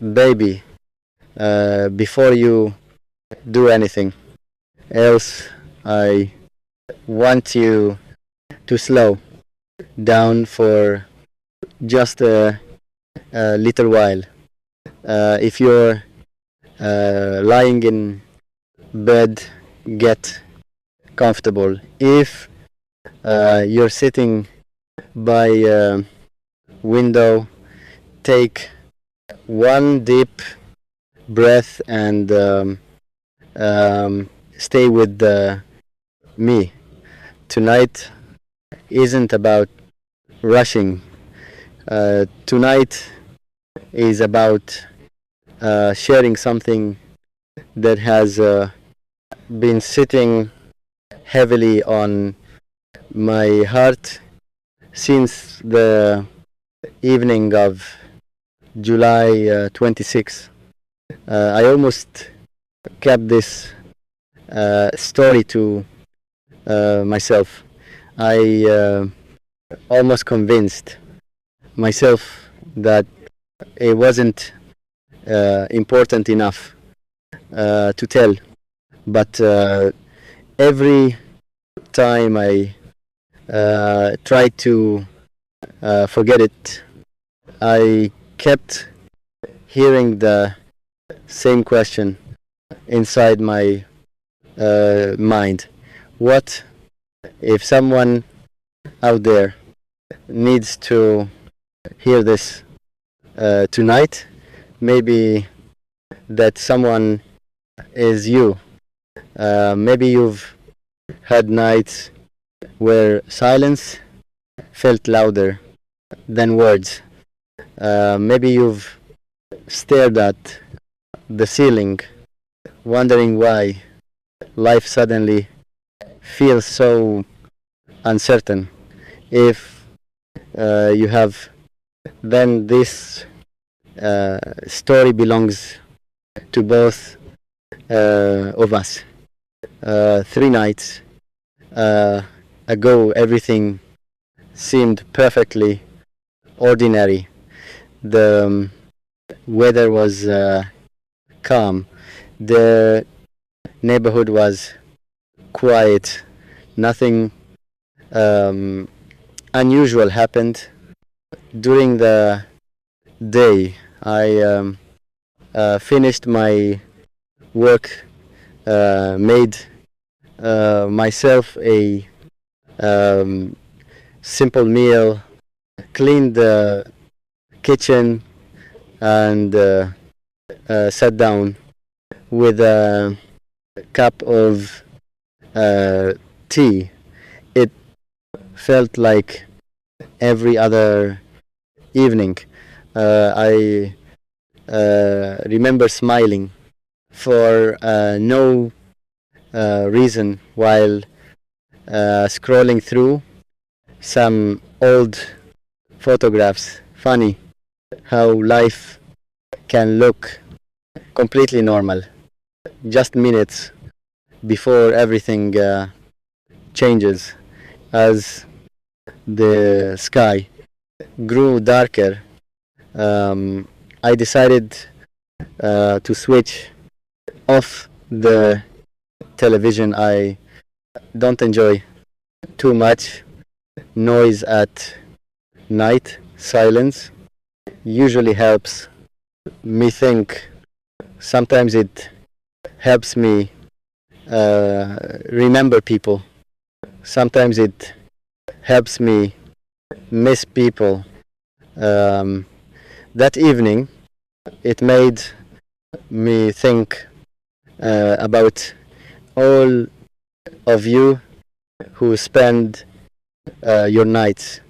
baby, before you do anything else, I want you to slow down for just a little while. If you're lying in bed, get comfortable. If you're sitting by a window, take one deep breath and stay with me. Tonight isn't about rushing. Tonight is about sharing something that has been sitting heavily on my heart since the evening of July 26. I almost kept this story to myself. I almost convinced myself that it wasn't important enough to tell, but every time I tried to forget it, I kept hearing the same question inside my mind. What if someone out there needs to hear this tonight? Maybe that someone is you. Maybe you've had nights where silence felt louder than words. Maybe you've stared at the ceiling, wondering why life suddenly feels so uncertain. If you have, then this story belongs to both of us. 3 nights ago, everything seemed perfectly ordinary. The weather was calm. The neighborhood was quiet. Nothing unusual happened. During the day, I finished my work, made myself a simple meal, cleaned the kitchen, and sat down with a cup of tea. It felt like every other evening. I remember smiling for no reason while scrolling through some old photographs. Funny how life can look completely normal just minutes before everything changes. As the sky grew darker, I decided to switch off the television. I don't enjoy too much noise at night. Silence usually helps me think. Sometimes it helps me remember people. Sometimes it helps me miss people. That evening, it made me think about all of you who spend your nights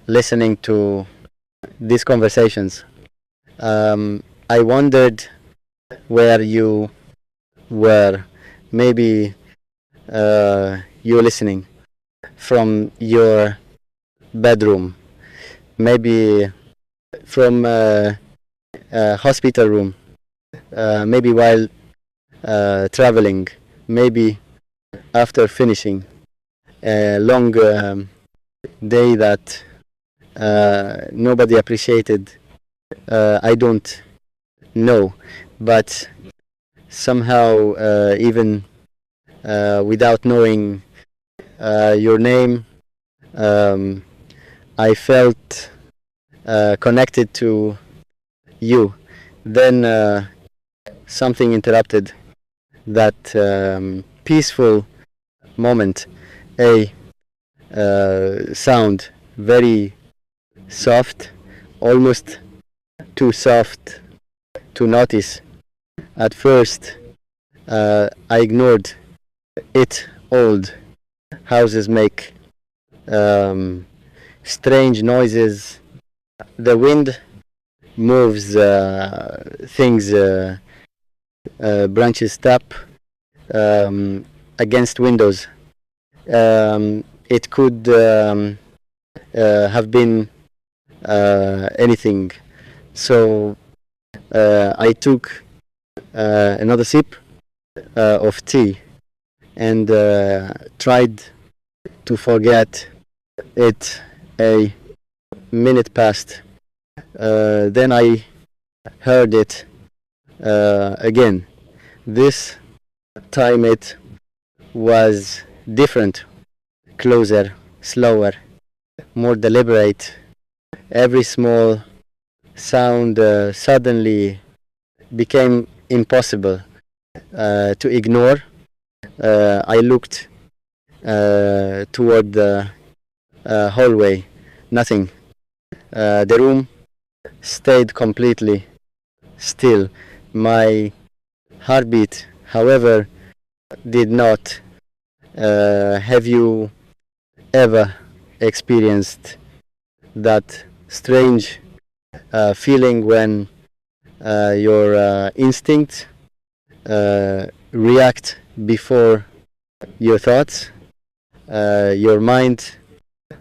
listening to these conversations. I wondered where you were. Maybe you're listening from your bedroom, maybe from a hospital room, maybe while traveling, maybe after finishing a long day that nobody appreciated. I don't No, but somehow, even without knowing your name, um, I felt connected to you. Then something interrupted that peaceful moment. A sound, very soft, almost too soft to notice. At first, I ignored it. Old houses make strange noises. The wind moves things, branches tap against windows. It could have been anything. So I took another sip of tea and tried to forget it. A minute passed. Then I heard it again. This time it was different, closer, slower, more deliberate. Every small sound suddenly became impossible to ignore. I looked toward the hallway. Nothing. The room stayed completely still. My heartbeat, however, did not. Have you ever experienced that strange feeling when your instincts react before your thoughts? Your mind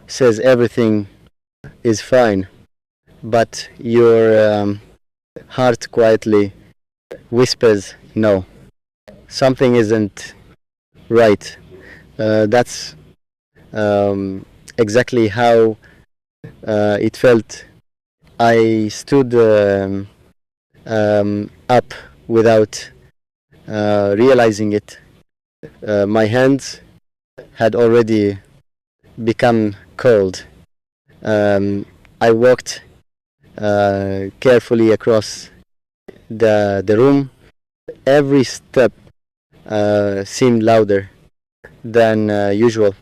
says everything is fine, but your heart quietly whispers no, something isn't right. That's exactly how it felt. I stood up without realizing it. My hands had already become cold. I walked carefully across the room. Every step seemed louder than usual.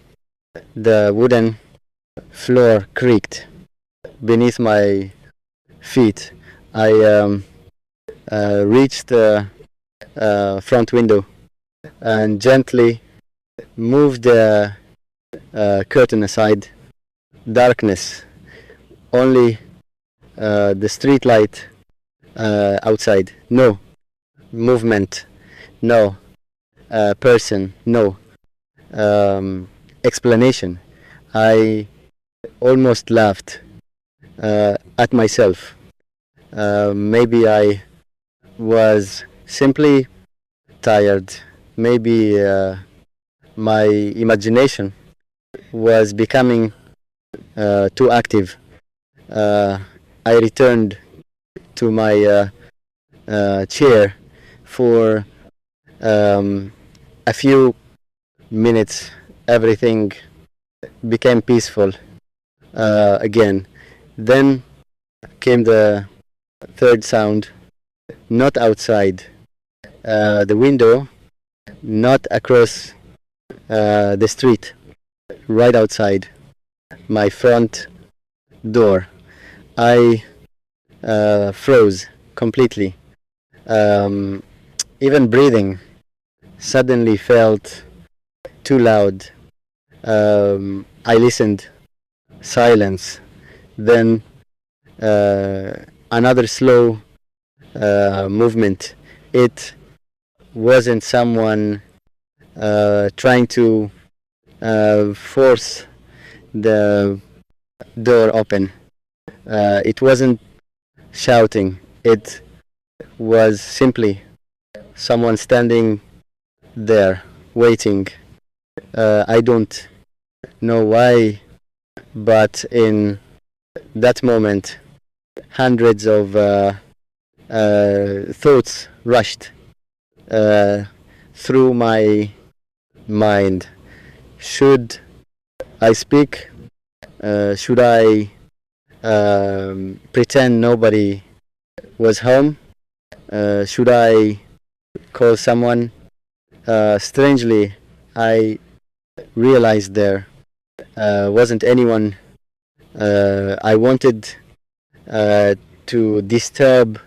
The wooden floor creaked beneath my feet. I reached the front window and gently moved the curtain aside. Darkness, only the street light outside. No movement, no person, no explanation. I almost laughed at myself. Maybe I was simply tired. Maybe my imagination was becoming too active. I returned to my chair for a few minutes. Everything became peaceful again. Then came the third sound, not outside the window, not across the street, right outside my front door. I froze completely. Even breathing suddenly felt too loud. I listened. Silence. Then another slow movement. It wasn't someone trying to force the door open. It wasn't shouting. It was simply someone standing there waiting. I don't know why, but in that moment, hundreds of thoughts rushed through my mind. Should I speak? Should I pretend nobody was home? Should I call someone? Strangely, I realized there wasn't anyone I wanted to disturb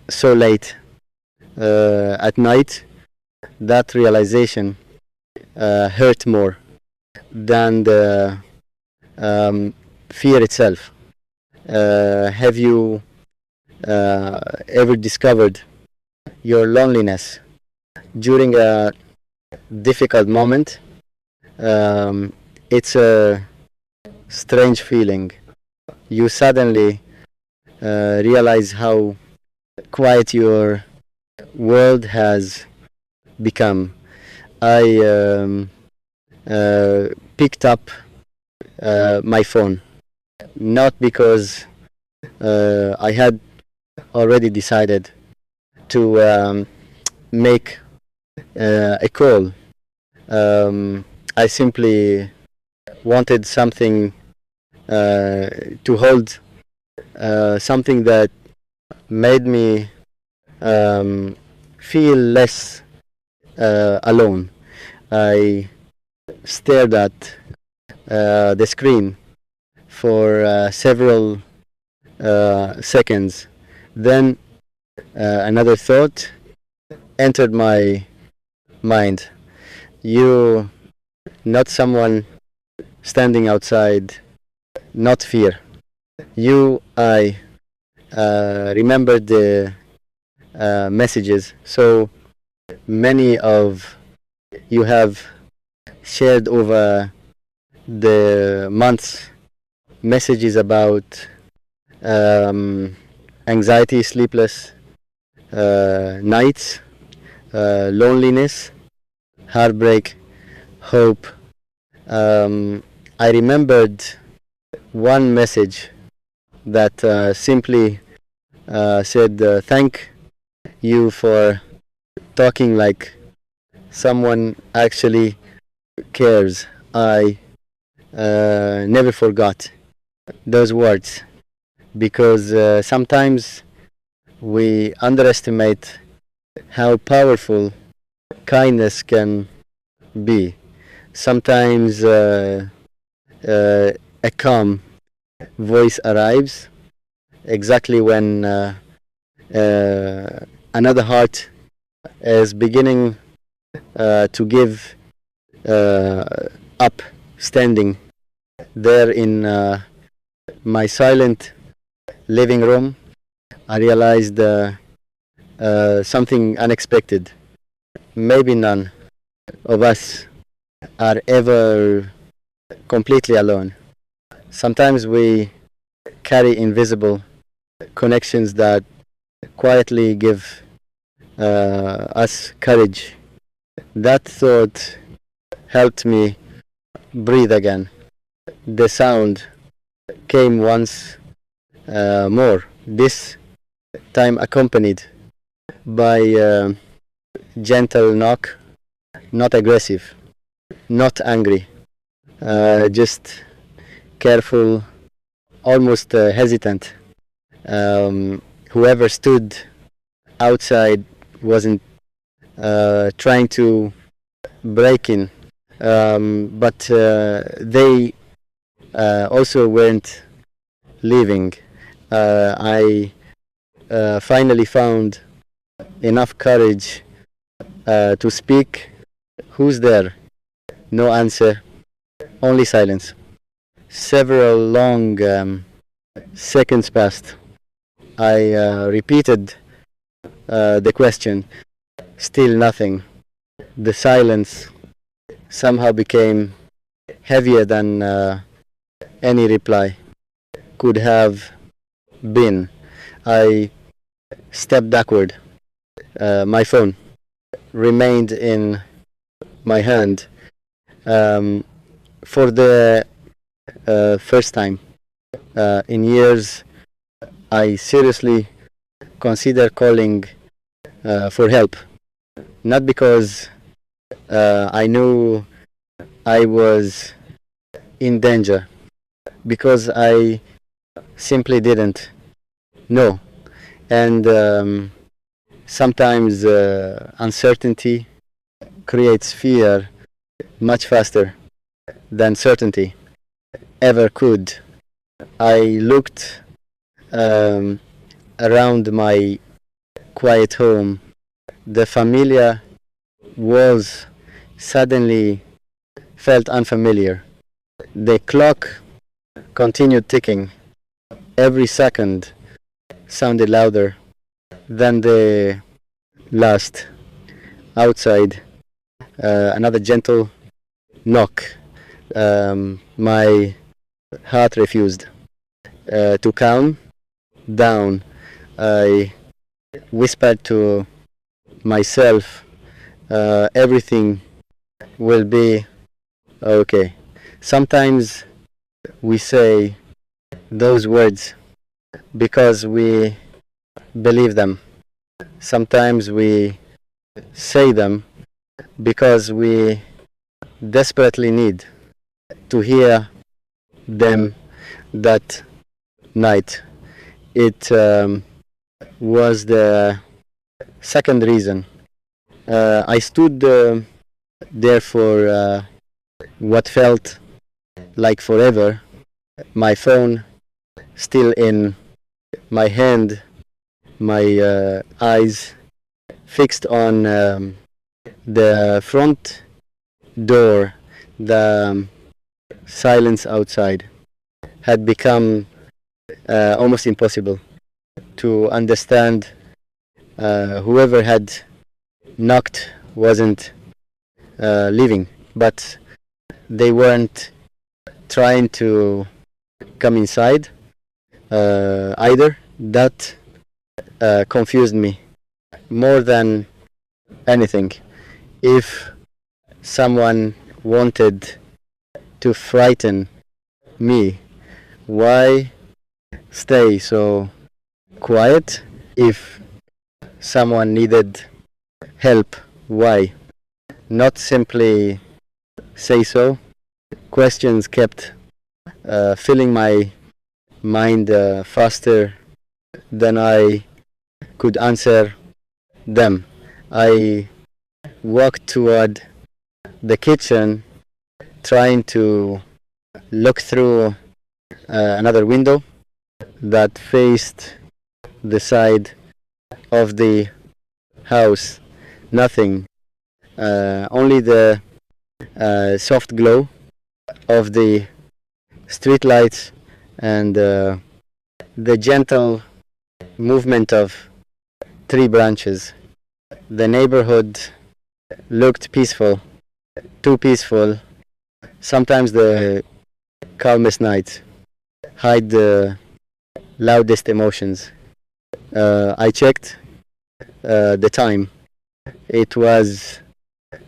so late at night. That realization hurt more than the fear itself. Have you ever discovered your loneliness during a difficult moment? It's a strange feeling. You suddenly realize how quiet your world has become. I picked up my phone, not because I had already decided to make a call. I simply wanted something to hold, something that made me feel less alone. I stared at the screen for several seconds. Then another thought entered my mind. You, not someone standing outside, not fear. You, I remembered the messages. So many of you have shared over the months messages about anxiety, sleepless nights, loneliness, heartbreak, hope. I remembered one message that simply said, thank you for talking like someone actually cares. I never forgot those words because sometimes we underestimate how powerful kindness can be. Sometimes a calm voice arrives exactly when another heart is beginning to give up. Standing there in my silent living room, I realized something unexpected. Maybe none of us are ever completely alone. Sometimes we carry invisible connections that quietly give us courage. That thought helped me breathe again. The sound came once more, this time accompanied by a gentle knock, not aggressive, not angry, just careful, almost hesitant. Whoever stood outside wasn't trying to break in, but they also weren't leaving. I finally found enough courage to speak. Who's there? No answer, only silence. Several long seconds passed. I repeated the question. Still nothing. The silence somehow became heavier than any reply could have been. I stepped backward. My phone remained in my hand. For the first time in years, I seriously consider calling for help. Not because I knew I was in danger, because I simply didn't know. And sometimes uncertainty creates fear much faster than certainty ever could. I looked um, around my quiet home. The familiar walls suddenly felt unfamiliar. The clock continued ticking. Every second sounded louder than the last. Outside, another gentle knock. My heart refused to calm down. I whispered to myself, everything will be okay. Sometimes we say those words because we believe them. Sometimes we say them because we desperately need to hear them that night. It was the second reason. I stood there for what felt like forever, my phone still in my hand, my eyes fixed on the front door. The silence outside had become almost impossible to understand. Whoever had knocked wasn't leaving, but they weren't trying to come inside either. That confused me more than anything. If someone wanted to frighten me, why stay so quiet? If someone needed help, why not simply say so? Questions kept filling my mind faster than I could answer them. I walked toward the kitchen, trying to look through another window that faced the side of the house. Nothing, only the soft glow of the streetlights and the gentle movement of tree branches. The neighborhood looked peaceful, too peaceful. Sometimes the calmest nights hide the loudest emotions. I checked the time. It was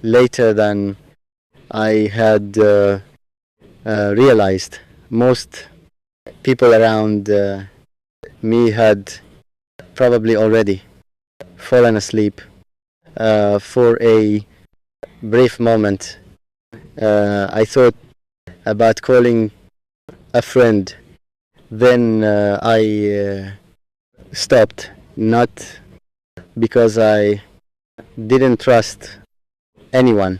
later than I had realized. Most people around me had probably already fallen asleep. For a brief moment, I thought about calling a friend. Then I stopped, not because I didn't trust anyone,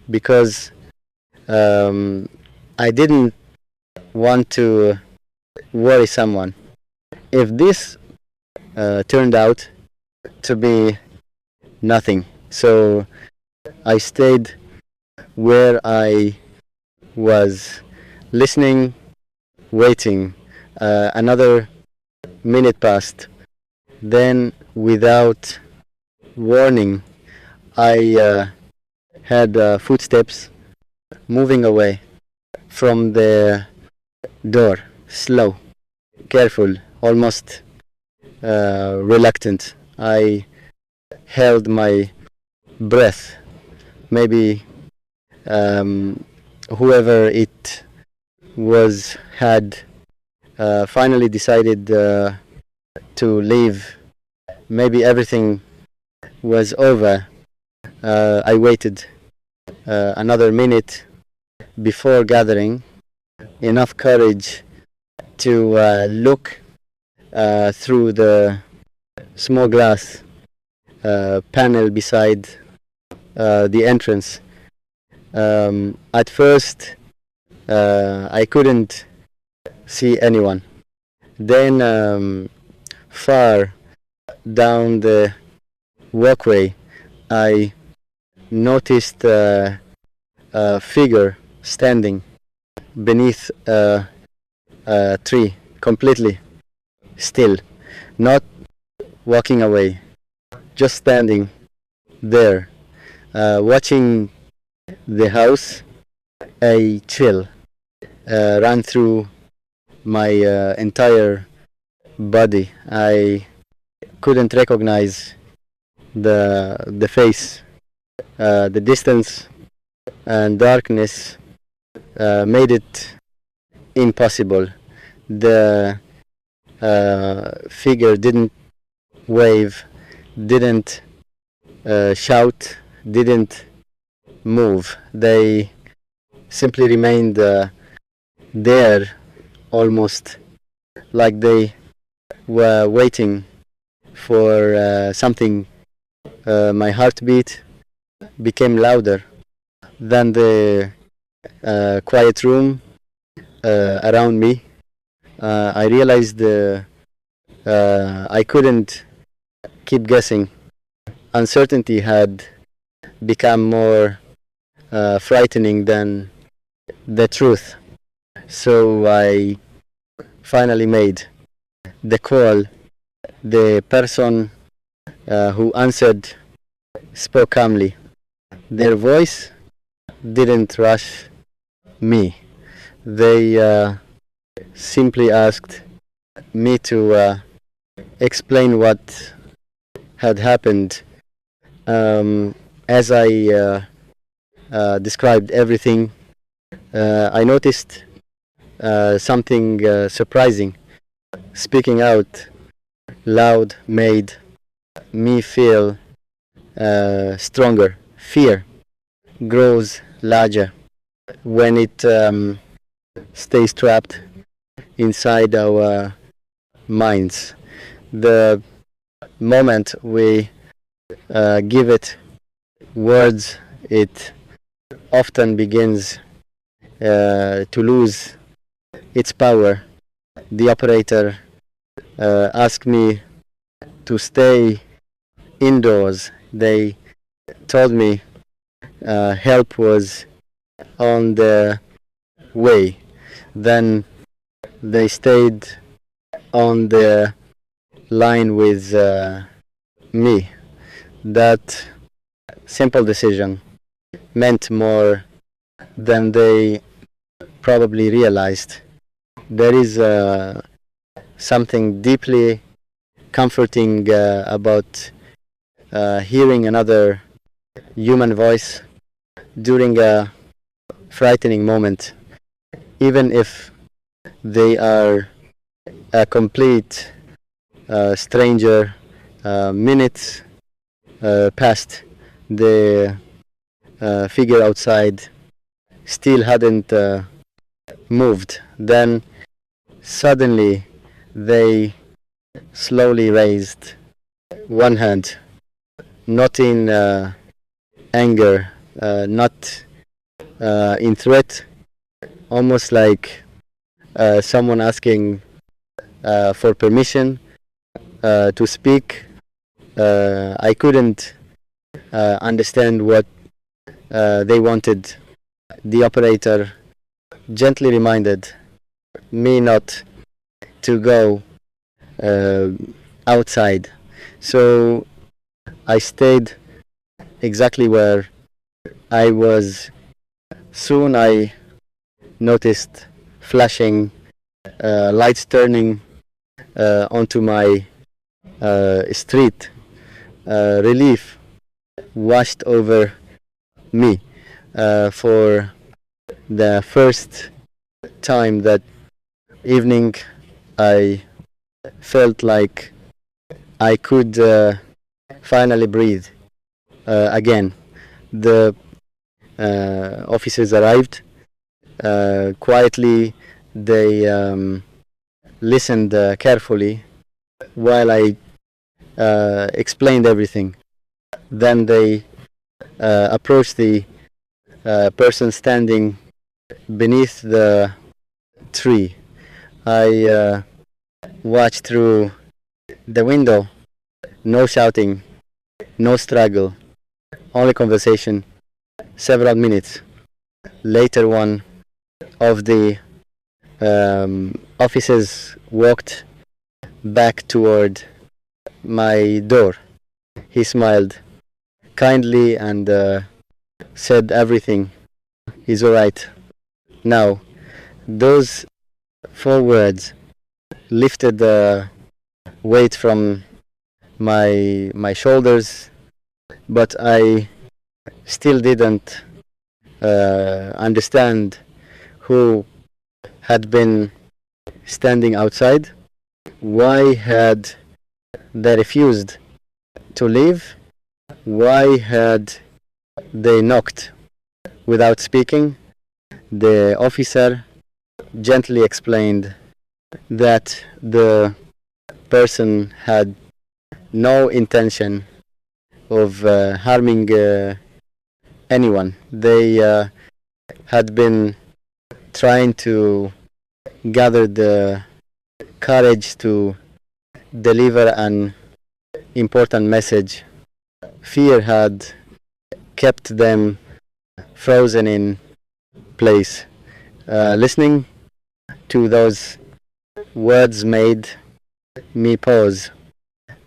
because I didn't want to worry someone. If this turned out to be nothing, so I stayed where I was, listening, waiting. Another minute passed. Then, without warning, I had footsteps moving away from the door, slow, careful, almost reluctant. I held my breath. Maybe whoever it was had finally decided to leave. Maybe everything was over. I waited another minute before gathering enough courage to look through the small glass panel beside the entrance. At first, I couldn't see anyone. Then, far down the walkway, I noticed a figure standing beneath a tree, completely still, not walking away, just standing there, watching the house. A chill ran through my entire body. I couldn't recognize the face. The distance and darkness made it impossible. The figure didn't wave, didn't shout, didn't move. They simply remained there, almost like they were waiting for something. My heartbeat became louder than the quiet room around me. I realized I couldn't keep guessing. Uncertainty had become more frightening than the truth. So I finally made the call. The person who answered spoke calmly. Their voice didn't rush me. They simply asked me to explain what had happened. As I described everything, I noticed something surprising. Speaking out loud made me feel stronger. Fear grows larger when it stays trapped inside our minds. The moment we give it words, it often begins to lose its power. The operator asked me to stay indoors. They told me help was on the way. Then they stayed on the line with me. That simple decision meant more than they probably realized. There is something deeply comforting about hearing another human voice during a frightening moment, even if they are a complete stranger. Minutes passed. The figure outside still hadn't moved. Then suddenly they slowly raised one hand, not in anger, not in threat, almost like someone asking for permission to speak. I couldn't understand what they wanted. The operator gently reminded me not to go outside. So I stayed exactly where I was. Soon I noticed flashing lights turning onto my street. Relief washed over me. For the first time that evening, I felt like I could finally breathe again. The officers arrived quietly. They listened carefully while I explained everything. Then they approached the person standing beneath the tree. I watched through the window. No shouting, no struggle, only conversation. Several minutes later, one of the officers walked back toward my door. He smiled kindly and said everything is alright. Now, those four words lifted the weight from my shoulders, but I still didn't understand who had been standing outside. Why had they refused to leave? Why had they knocked without speaking? The officer gently explained that the person had no intention of harming anyone. They had been trying to gather the courage to deliver an important message. Fear had kept them frozen in place. Listening to those words made me pause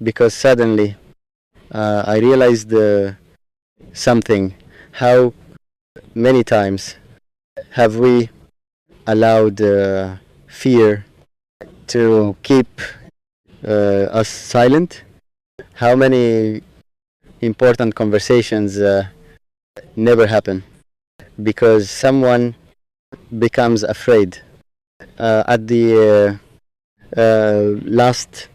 because suddenly I realized something. How many times have we allowed fear to keep us silent? How many important conversations never happen because someone becomes afraid? At the last